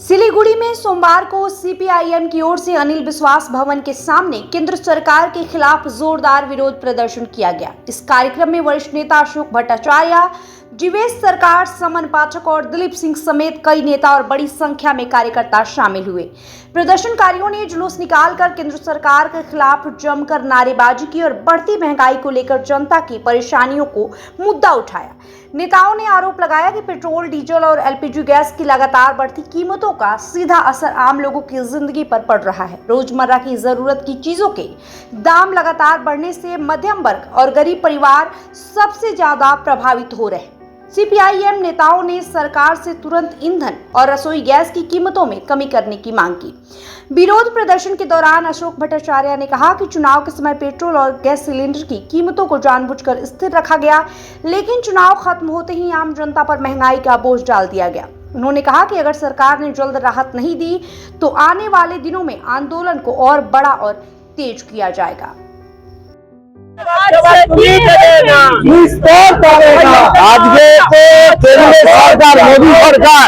सिलीगुड़ी में सोमवार को सीपीआईएम की ओर से अनिल विश्वास भवन के सामने केंद्र सरकार के खिलाफ जोरदार विरोध प्रदर्शन किया गया। इस कार्यक्रम में वरिष्ठ नेता अशोक भट्टाचार्य, जीवेश सरकार, समन पाठक और दिलीप सिंह समेत कई नेता और बड़ी संख्या में कार्यकर्ता शामिल हुए। प्रदर्शनकारियों ने जुलूस निकालकर केंद्र सरकार के खिलाफ जमकर नारेबाजी की और बढ़ती महंगाई को लेकर जनता की परेशानियों को मुद्दा उठाया। नेताओं ने आरोप लगाया कि पेट्रोल, डीजल और एलपीजी गैस की लगातार बढ़ती कीमतों का सीधा असर आम लोगों की जिंदगी पर पड़ रहा है। रोजमर्रा की जरूरत की चीजों के दाम लगातार बढ़ने से मध्यम वर्ग और गरीब परिवार सबसे ज्यादा प्रभावित हो रहे हैं। सीपीआईएम नेताओं ने सरकार से तुरंत ईंधन और रसोई गैस की कीमतों में कमी करने की मांग की। विरोध प्रदर्शन के दौरान अशोक भट्टाचार्य ने कहा कि चुनाव के समय पेट्रोल और गैस सिलेंडर की कीमतों को जानबूझकर स्थिर रखा गया, लेकिन चुनाव खत्म होते ही आम जनता पर महंगाई का बोझ डाल दिया गया। उन्होंने कहा कि अगर सरकार ने जल्द राहत नहीं दी तो आने वाले दिनों में आंदोलन को और बड़ा और तेज किया जाएगा। আজকে কেন্দ্রীয় সরকার, মোদী সরকার,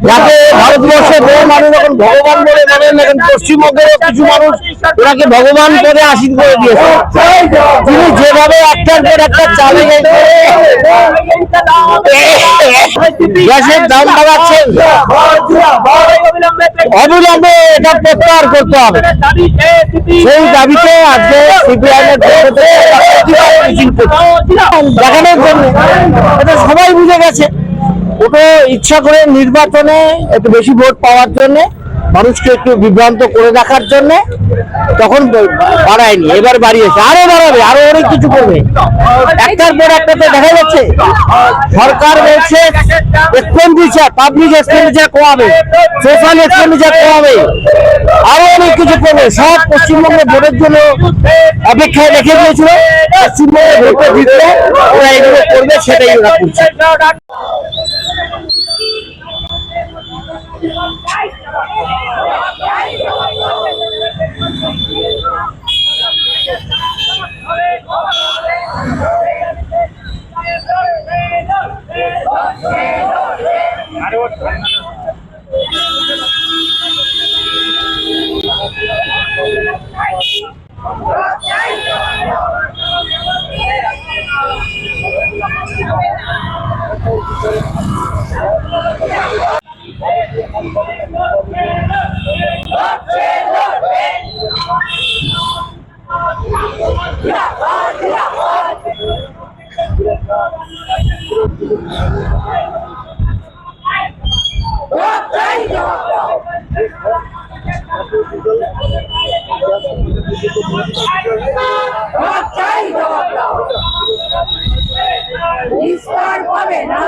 যাকে ভারতবর্ষে বহু মানুষ এখন ভগবান বলে মানেন, এখন পশ্চিমবঙ্গের কিছু মানুষ ওনাকে ভগবান করে আশীর্বাদ করে দিয়েছে। তিনি যেভাবে একটার পর একটা চালিয়ে গ্যাসের দাম বাড়াচ্ছেন, অবিলম্বে এটা প্রত্যাহার করতে হবে। সেই দাবিতে আজকে সিপিআইএম দেখানোর জন্য এটা সবাই বুঝে গেছে, ওটা ইচ্ছা করে নির্বাচনে একটু বেশি ভোট পাওয়ার জন্য, মানুষকে একটু বিভ্রান্ত করে রাখার জন্য তখন বাড়ায়নি, এবার বাড়িয়েছে, আরো বাড়াবে, আরো অনেক কিছু করবে। একটার পর একটা তো দেখা যাচ্ছে সরকার বলছে এক্সপেন্ডিচার, পাবলিক এক্সপেন্ডিচার কমাবে, সোশ্যাল এক্সপেন্ডিচার কমাবে, আরো অনেক কিছু করবে। সব পশ্চিমবঙ্গের ভোটের জন্য অপেক্ষায় রেখে দিয়েছিল, পশ্চিমবঙ্গের ভোটে জিতলে ওরা এগুলো করবে, সেটাই ওরা করছে। ইস্পার পাবে না।